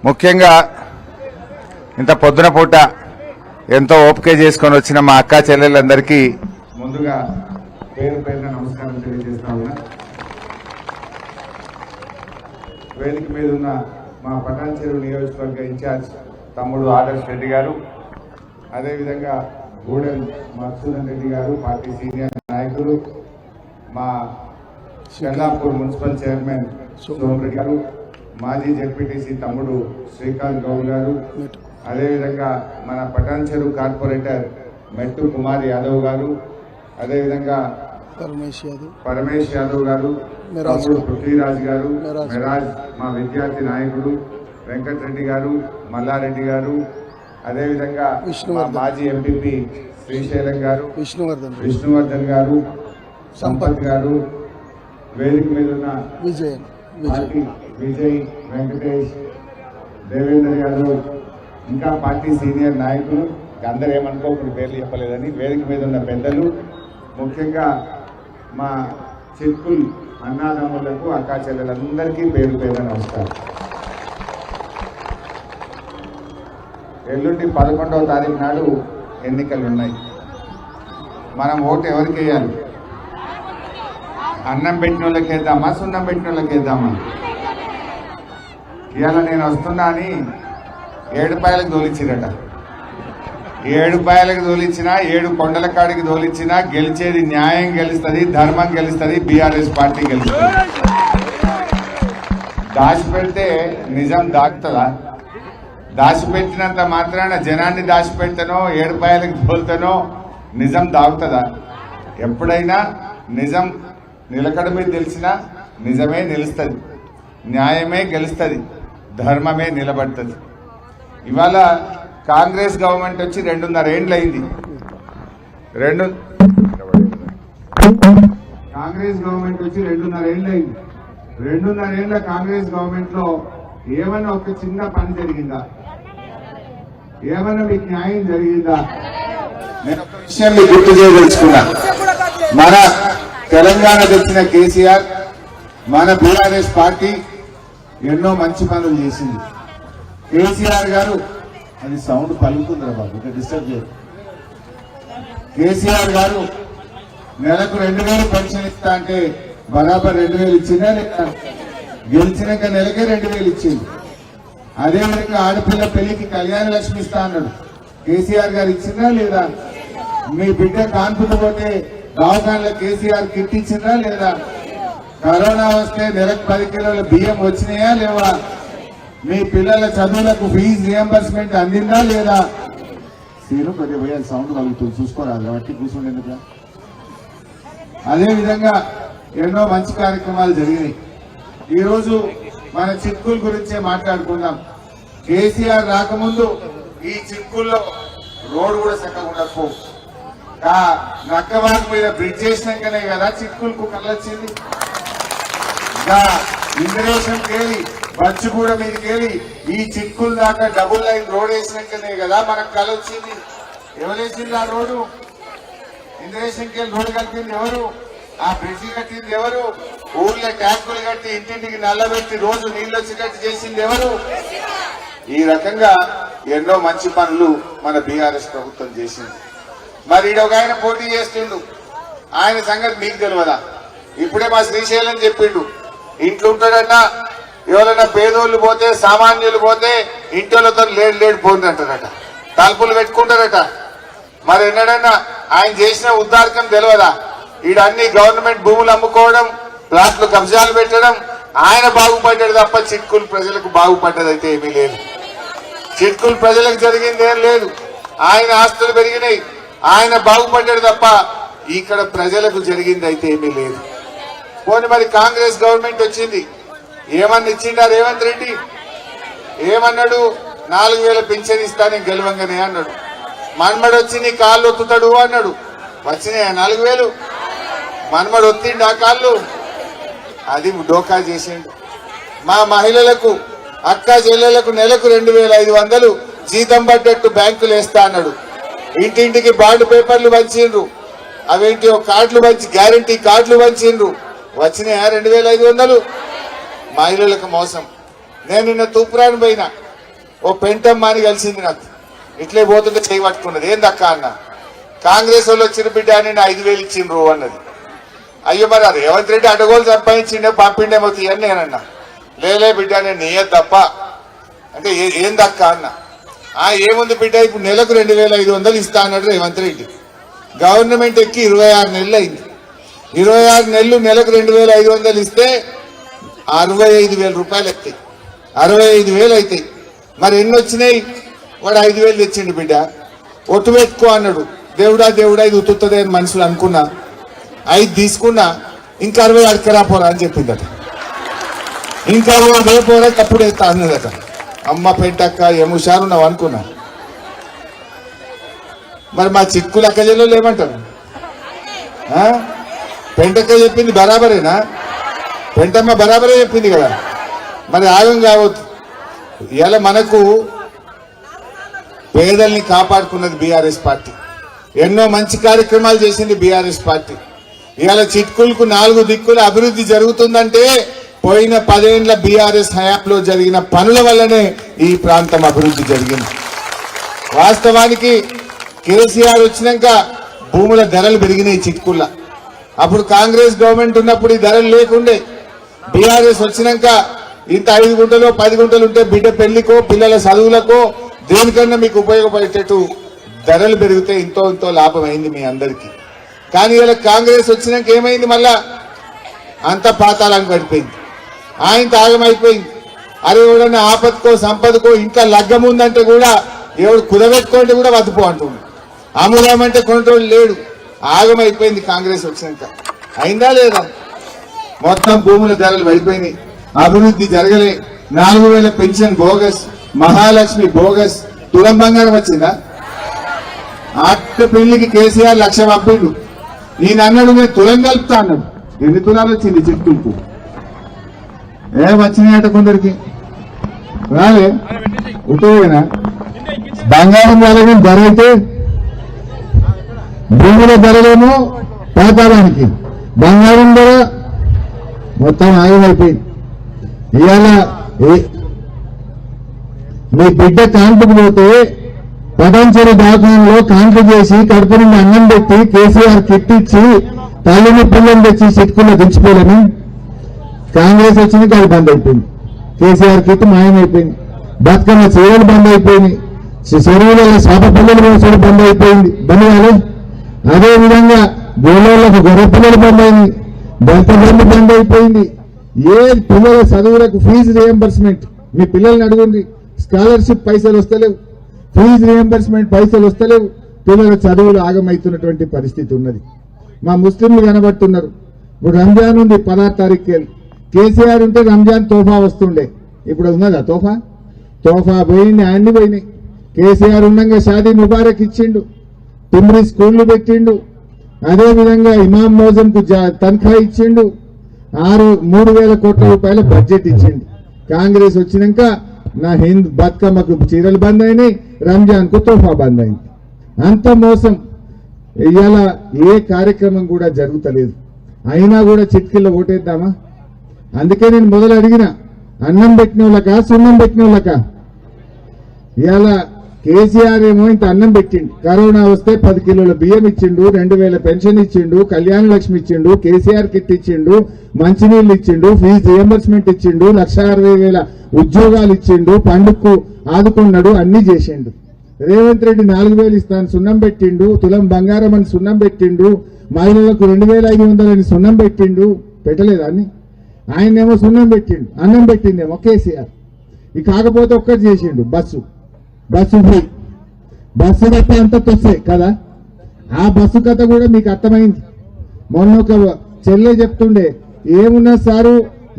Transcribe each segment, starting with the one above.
ముఖ్యంగా ఇంత పొద్దున పూట ఎంతో ఓపిక చేసుకొని వచ్చిన మా అక్క చెల్లెళ్ళందరికీ ముందుగా పేరు పేరున నమస్కారం తెలియజేస్తా ఉన్నా. వేదిక మీద ఉన్న మా పటాన్ చెరువు నియోజకవర్గ ఇన్ఛార్జ్ తమ్ముడు ఆదర్శ్ రెడ్డి గారు, అదేవిధంగా గూడెం మధుసూదన్ రెడ్డి గారు, పార్టీ సీనియర్ నాయకులు, మా షెల్లాపూర్ మున్సిపల్ చైర్మన్ సోమరెడ్డి గారు, మాజీ జెడ్పీటీసీ తమ్ముడు శ్రీకాంత్ గౌడ్ గారు, అదేవిధంగా మన పటాన్ చెరువు కార్పొరేటర్ మెట్టు కుమార్ యాదవ్ గారు, అదేవిధంగా పరమేష్ యాదవ్ గారు, తమ్ముడు పృథ్వీరాజ్ గారు, మెరాజ్ మా విద్యార్థి నాయకుడు వెంకటరెడ్డి గారు, మల్లారెడ్డి గారు, అదేవిధంగా మా మాజీ ఎంపీపీ శ్రీశైలం గారు, విష్ణువర్ధన్ గారు, సంపత్ గారు, వేదిక మీద ఉన్న విజయ్, వెంకటేష్, దేవేందర్ యాదవ్, ఇంకా పార్టీ సీనియర్ నాయకులు, అందరూ ఏమనుకోకుండా పేర్లు చెప్పలేదని, వేదిక మీద ఉన్న పెద్దలు, ముఖ్యంగా మా చిక్కుల్ అన్నాదమ్ములకు అక్కా చెల్లెలందరికీ పేరు పేరు నమస్కారం. ఎల్లుండి 11వ తారీఖు నాడు ఎన్నికలు ఉన్నాయి. మనం ఓటు ఎవరికి వేయాలి? అన్నం పెట్టిన వాళ్ళకి వేద్దామా, సున్నం పెట్టిన వాళ్ళకి వేద్దామా? ఇవాళ నేను వస్తున్నా అని 7 పాయలకు తోలిచ్చిరట. 7 పాయలకు తోలిచ్చినా, 7 కొండల కాడికి తోలిచ్చినా గెలిచేది న్యాయం గెలుస్తుంది, ధర్మం గెలుస్తుంది, బీఆర్ఎస్ పార్టీ గెలుస్తుంది. దాచిపెడితే నిజం దాటుతుందా? దాచిపెట్టినంత మాత్రాన జనాన్ని దాచిపెడతానో 7 పాయలకు తోలుతానో నిజం దాగుతుందా? ఎప్పుడైనా నిజం నిలకడ మీద తెలిసినా నిజమే నిలుస్తుంది, న్యాయమే గెలుస్తుంది, ధర్మమే నిలబడుతుంది. ఇవాళ కాంగ్రెస్ గవర్నమెంట్ వచ్చి 2.5 ఏళ్ళు అయింది. కాంగ్రెస్ గవర్నమెంట్ వచ్చి 2.5 ఏళ్ళు అయింది. 2.5 ఏళ్ల కాంగ్రెస్ గవర్నమెంట్ లో ఏమైనా ఒక చిన్న పని జరిగిందా? ఏమైనా మీకు న్యాయం జరిగిందా? నేను ఒక విషయం మీకు గుర్తు చేయదలుచుకున్నా. మన తెలంగాణ తెచ్చిన కేసీఆర్, మన బీఆర్ఎస్ పార్టీ ఎన్నో మంచి పనులు చేసింది. కేసీఆర్ గారు, అది సౌండ్ పలుకుతుందిరా బాబు, ఇక్కడ డిస్టర్బ్ చేయదు. కేసీఆర్ గారు నెలకు 2,000 పెన్షన్ ఇస్తా అంటే బరాబర్ 2,000 ఇచ్చిందా లేదా? గెలిచినాక నెలకే 2,000 ఇచ్చింది. అదేవిధంగా ఆడపిల్ల పెళ్లికి కళ్యాణ లక్ష్మి ఇస్తా అన్నాడు. కేసీఆర్ గారు ఇచ్చిందా లేదా? మీ బిడ్డ కాన్పుతో పోతే దవాఖానలో కేసీఆర్ కిట్ ఇచ్చిందా లేదా? కరోనా వస్తే నెలకు 10 కిలోల బియ్యం వచ్చినాయా లేవా? మీ పిల్లల చదువులకు ఫీజు రియంబర్స్మెంట్ అందిందా లేదా? సీను కొద్దిగా పోయాలి, సౌండ్ కలుగుతుంది, చూసుకోరాదు బట్టి కూర్చుండేందుకు. అదేవిధంగా ఎన్నో మంచి కార్యక్రమాలు జరిగినాయి. ఈరోజు మన చిక్కుల గురించే మాట్లాడుకుందాం. కేసీఆర్ రాకముందు ఈ చిక్కుల్లో రోడ్డు కూడా చక్కగా ఉండకపో, నక్కవాకు మీద బ్రిడ్జ్ చేసినాకనే కదా చిక్కులకు కళ్ళొచ్చింది. ఇంద్రేశం కేలి బచ్చుగూడ మీదకెళ్ళి ఈ చిక్కుల దాకా డబుల్ లైన్ రోడ్ వేసినాకనే కదా మనకు కళ వచ్చింది. ఎవరేసింది ఆ రోడ్డు? ఇంద్రేశంకెళ్ళి రోడ్డు కలిపింది ఎవరు? ఆ బ్రిడ్జి కట్టింది ఎవరు? ఊర్లో ట్యాంకులు కట్టి ఇంటింటికి నల్లబెట్టి రోజు నీళ్లు వచ్చేటట్టు చేసింది ఎవరు? ఈ రకంగా ఎన్నో మంచి పనులు మన బీఆర్ఎస్ ప్రభుత్వం చేసింది. మరి ఈడ ఒక ఆయన పోటీ చేస్తుండు, ఆయన సంగతి మీకు తెలియదా? ఇప్పుడే మా శ్రీశైలం చెప్పిండు, ఇంట్లో ఉంటాడన్నా ఎవరైనా పేదోళ్ళు పోతే, సామాన్యులు పోతే ఇంటితో లేడు పోండి అంటారట, తలుపులు పెట్టుకుంటారట. మరి ఎన్నడన్నా ఆయన చేసిన ఉద్దారకం తెలియదా? ఈడ అన్ని గవర్నమెంట్ భూములు అమ్ముకోవడం, ప్లాట్లు కబ్జాలు పెట్టడం, ఆయన బాగుపడ్డాడు తప్ప చిట్కులు ప్రజలకు బాగుపడ్డదైతే ఏమీ లేదు. చిట్కులు ప్రజలకు జరిగింది ఏం లేదు. ఆయన ఆస్తులు పెరిగినాయి, ఆయన బాగుపడ్డాడు తప్ప ఇక్కడ ప్రజలకు జరిగింది అయితే ఏమీ లేదు. పోనీ మరి కాంగ్రెస్ గవర్నమెంట్ వచ్చింది, ఏమన్నా ఇచ్చిండా రేవంత్ రెడ్డి? ఏమన్నాడు? 4,000 పింఛన్ ఇస్తానే గెలవంగానే అన్నాడు. మన్మడు వచ్చి నీ కాళ్ళు ఒత్తుతాడు అన్నాడు. వచ్చినాయా 4,000? మన్మడు ఒత్తిండు ఆ కాళ్ళు? అది డోకా చేసిండు. మా మహిళలకు, అక్క చెల్లెలకు నెలకు 2,500 జీతం పడ్డట్టు బ్యాంకులు వేస్తా అన్నాడు. ఇంటింటికి బాండ్ పేపర్లు పంచిండ్రు, అవేంటి కార్డులు పంచి, గ్యారంటీ కార్డులు పంచిండ్రు. వచ్చినాయా 2,500? మహిళలకు మోసం. నేను నిన్న తూప్రాన్ పోయినా, ఓ పెంటమ్మ అని కలిసింది నాకు. ఇట్లే పోతుంటే చేయి పట్టుకున్నది. ఏందక్క అన్న, కాంగ్రెస్ వాళ్ళు వచ్చిన బిడ్డ అని 5,000 ఇచ్చిండ్రు అన్నది. అయ్యో మరి రేవంత్ రెడ్డి అడగోలు సంపాదించిండే పంపిండేమో తీయని నేనన్నా. లేలే బిడ్డ నేను నీయదు తప్ప అంటే ఏందక్క అన్న. ఏముంది బిడ్డ, ఇప్పుడు నెలకు 2,500 ఇస్తా అన్నాడు రేవంత్ రెడ్డి. గవర్నమెంట్ ఎక్కి 26 నెలలు అయింది. 26 నెలలు నెలకు 2,500 ఇస్తే 65,000 రూపాయలు అవుతాయి. 65,000 అవుతాయి. మరి ఎన్ని వచ్చినాయి? వాడు 5,000 తెచ్చిండు బిడ్డ. ఒట్టు పెట్టుకో అన్నాడు. దేవుడా దేవుడా ఇది ఉత్తుతుంది అని మనుషులు అనుకున్నా. 5 తీసుకున్నా. ఇంకా 60 అడకరాపోరా అని చెప్పిందట. ఇంకా రేపోరా తప్పుడు వేస్తా అన్నదట. అమ్మ పెంటక్క ఏముషారు నువ్వు అనుకున్నా. మరి మా చిక్కులు అక్క జిల్లాలో ఏమంటారు? పెంటక్క చెప్పింది బరాబరేనా? పెంటమ్మ బరాబరే చెప్పింది కదా. మరి ఆగం కావద్దు. ఇలా మనకు పేదల్ని కాపాడుకున్నది బీఆర్ఎస్ పార్టీ. ఎన్నో మంచి కార్యక్రమాలు చేసింది బీఆర్ఎస్ పార్టీ. ఇవాళ చిట్కులకు 4 దిక్కుల అభివృద్ధి జరుగుతుందంటే పోయిన 10 ఏళ్ల బీఆర్ఎస్ హయాంలో జరిగిన పనుల వల్లనే ఈ ప్రాంతం అభివృద్ధి జరిగింది. వాస్తవానికి కేసీఆర్ వచ్చినాక భూముల ధరలు పెరిగినాయి చిట్కుల్లా. అప్పుడు కాంగ్రెస్ గవర్నమెంట్ ఉన్నప్పుడు ఈ ధరలు లేకుండే. బీఆర్ఎస్ వచ్చినాక ఇంత 5 గుంటలో 10 గుంటలు ఉంటే బిడ్డ పెళ్లికో పిల్లల చదువులకో దేనికన్నా మీకు ఉపయోగపడేటట్టు ధరలు పెరిగితే ఇంతో లాభం అయింది మీ అందరికీ. కానీ ఇలా కాంగ్రెస్ వచ్చినాక ఏమైంది? మళ్ళా అంత పాతాళానికి పడిపోయింది. ఆయన తాగమైపోయింది. అరే ఎవడన్నా ఆపత్కో సంపదకో ఇంకా లగ్గం ఉందంటే కూడా ఎవడు కుదబెట్టుకుంటే కూడా వద్దుపో అంటుంది. అమ్ముదామంటే కొనటోడు లేడు. ఆగమైపోయింది కాంగ్రెస్ వచ్చినాక. అయిందా లేదా? మొత్తం భూముల ధరలు పడిపోయినాయి. అభివృద్ధి జరగలే. 4,000 పెన్షన్ బోగస్, మహాలక్ష్మి బోగస్. తులం బంగారం వచ్చిందా? ఆట పెళ్లికి కేసీఆర్ 1,00,000 పంపిండు. ఈయన అన్నాడు నేను తులం కలుపుతా అన్నాడు. 2 తులాలు వచ్చింది చిట్టుకు. వచ్చినాయట కొందరికి రాలే. ఉత్తేనా బంగారం వాళ్ళకి ధర అయితే భూముల ధరలేమో పాతాళానికి, బంగారం ధర మొత్తం ఆగమైపోయింది. ఇవాళ మీ బిడ్డ కాంపుకు పోతే పదంచెరు దాఖలంలో కాంపు చేసి కడుపు నుండి అన్నం పెట్టి కేసీఆర్ కిట్ ఇచ్చి తల్లిని పిల్లలు తెచ్చి చిట్టుకుల్లో దించిపోలేని కాంగ్రెస్ వచ్చింది. అది బంద్ అయిపోయింది. కేసీఆర్ కిట్ మాయమైపోయింది. బతుకమ్మ చీరలు బంద్ అయిపోయినాయి. చెరువులలో చేప పిల్లలు మోసడం బంద్ అయిపోయింది. బంద్ కాదు. అదేవిధంగా గోళాలకు గొర్రె పిల్లలు బంద్ అయింది. దళిత బంధు బంద్ అయిపోయింది. ఏ పిల్లల చదువులకు ఫీజు రియంబర్స్మెంట్ మీ పిల్లల్ని అడుగుంది. స్కాలర్షిప్ పైసలు వస్తలేవు, ఫీజు రియంబర్స్మెంట్ పైసలు వస్తలేవు. పిల్లల చదువులు ఆగమవుతున్నటువంటి పరిస్థితి ఉన్నది. మా ముస్లింలు కనబడుతున్నారు. ఇప్పుడు రంజాన్ ఉంది 16 తారీఖు. కేసీఆర్ ఉంటే రంజాన్ తోఫా వస్తుండే. ఇప్పుడు ఉన్నదా తోఫా? తోఫా పోయింది, అన్ని పోయినాయి. కేసీఆర్ ఉండగా షాదీ ముబారక్ ఇచ్చిండు, తుమ్రి స్కూళ్లు పెట్టిండు. అదేవిధంగా ఇమాం మోజంకు తనఖా ఇచ్చిండు. 3,000 కోట్ల రూపాయల బడ్జెట్ ఇచ్చిండు. కాంగ్రెస్ వచ్చినాక నా హింద్ బతుకమ్మకు చీరలు బంద్ అయినాయి, రంజాన్ కు తోఫా బంద్ అయింది. అంత మోసం. ఇవాళ ఏ కార్యక్రమం కూడా జరుగుతలేదు. అయినా కూడా చిట్కిల్లో ఓటేద్దామా? అందుకే నేను మొదలు అడిగిన, అన్నం పెట్టిన వాళ్ళకా సున్నం పెట్టిన వాళ్ళకా? ఇవాళ కేసీఆర్ ఏమో ఇంత అన్నం పెట్టిండు. కరోనా వస్తే 10 కిలోల బియ్యం ఇచ్చిండు, 2,000 పెన్షన్ ఇచ్చిండు, కళ్యాణ లక్ష్మి ఇచ్చిండు, కేసీఆర్ కిట్ ఇచ్చిండు, మంచినీళ్ళు ఇచ్చిండు, ఫీజు రియంబర్స్మెంట్ ఇచ్చిండు, 1,60,000 ఉద్యోగాలు ఇచ్చిండు, పండుగకు ఆదుకున్నాడు, అన్ని చేసిండు. రేవంత్ రెడ్డి 4,000 ఇస్తాను సున్నం పెట్టిండు, తులం బంగారం అని సున్నం పెట్టిండు, మహిళలకు 2,500 అని సున్నం పెట్టిండు. పెట్టలేదా అని? ఆయనేమో సున్నం పెట్టిండు, అన్నం పెట్టిందేమో కేసీఆర్. ఇక కాకపోతే ఒక్కటి చేసిండు, బస్సు ఫ్రీ. బస్సు కథ అంతా తొస్తాయి కదా. ఆ బస్సు కథ కూడా మీకు అర్థమైంది. మొన్న ఒక చెల్లె చెప్తుండే, ఏమున్నా సారు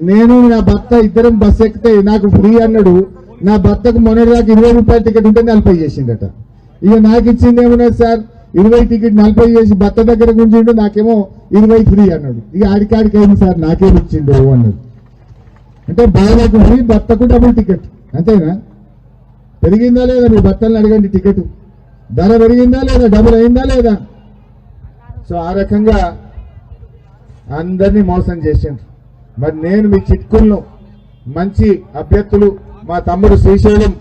నేను నా భర్త ఇద్దరం బస్సు ఎక్కితే నాకు ఫ్రీ అన్నాడు. నా భర్తకు మొన్నటిదాకా 20 రూపాయల టికెట్ ఉంటే 40 చేసిండట. ఇక నాకు ఇచ్చింది ఏమన్నారు సార్, 20 టికెట్ 40 చేసి భర్త దగ్గర గుంజిండు, నాకేమో 20 ఫ్రీ అన్నాడు. ఇక ఆడికాడికి అయింది సార్, నాకేమి ఇచ్చిండు అన్నాడు. అంటే భార్యకు ఫ్రీ, భర్తకు డబుల్ టికెట్. అంతేనా? పెరిగిందా లేదా? మీ భర్తలను అడగండి. టికెట్ ధర పెరిగిందా లేదా? డబుల్ అయిందా లేదా? సో ఆ రకంగా అందరినీ మోసం చేసిండ్రు. మరి నేను మీ చిట్కుల్లో మంచి అభ్యర్థులు, మా తమ్ముడు శ్రీశైలం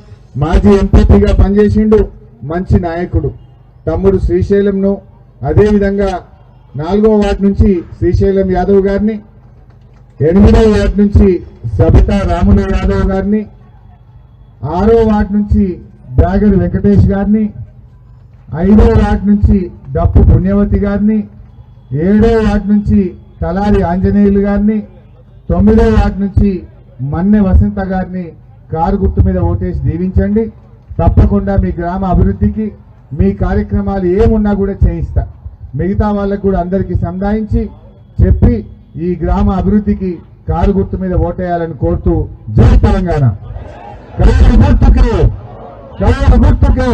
మాజీ ఎంపీగా పనిచేసిండు, మంచి నాయకుడు. తమ్ముడు శ్రీశైలంను, అదేవిధంగా 4వ వార్డు నుంచి శ్రీశైలం యాదవ్ గారిని, 8వ వార్డు నుంచి సబితా రాములు యాదవ్ గారిని, 6వ వార్డు నుంచి బ్యాగరి వెంకటేష్ గారిని, 5వ వార్డు నుంచి డప్పు పుణ్యవతి గారిని, 7వ వార్డు నుంచి తలారి ఆంజనేయులు గారిని, 9వ వార్డు నుంచి మన్నె వసంత గారిని కారు గుర్తు మీద ఓటేసి దీవించండి. తప్పకుండా మీ గ్రామ అభివృద్ధికి మీ కార్యక్రమాలు ఏమున్నా కూడా చేయిస్తా. మిగతా వాళ్ళకు కూడా అందరికీ సంధాయించి చెప్పి ఈ గ్రామ అభివృద్ధికి కారు గుర్తు మీద ఓటేయాలని కోరుతూ జై తెలంగాణ. కారు గుర్తుకే, కారు గుర్తుకే.